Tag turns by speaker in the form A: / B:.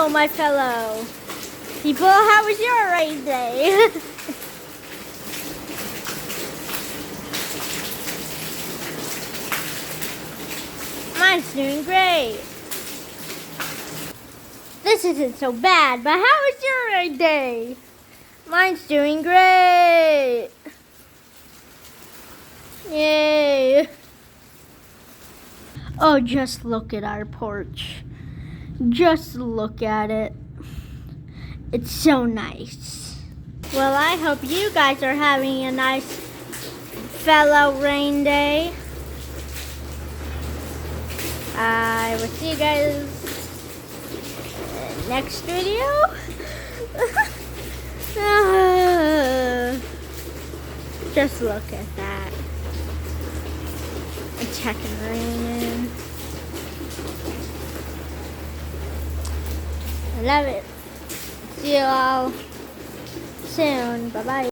A: Hello, my fellow people. How was your rain day? Mine's doing great. This isn't so bad, but how was your rain day? Mine's doing great. Yay. Oh, just look at our porch. Just look at it. It's so nice. Well, I hope you guys are having a nice fellow rain day. I will see you guys next video. Just look at that. It's heckin' raining. I love it. See you all soon. Bye-bye.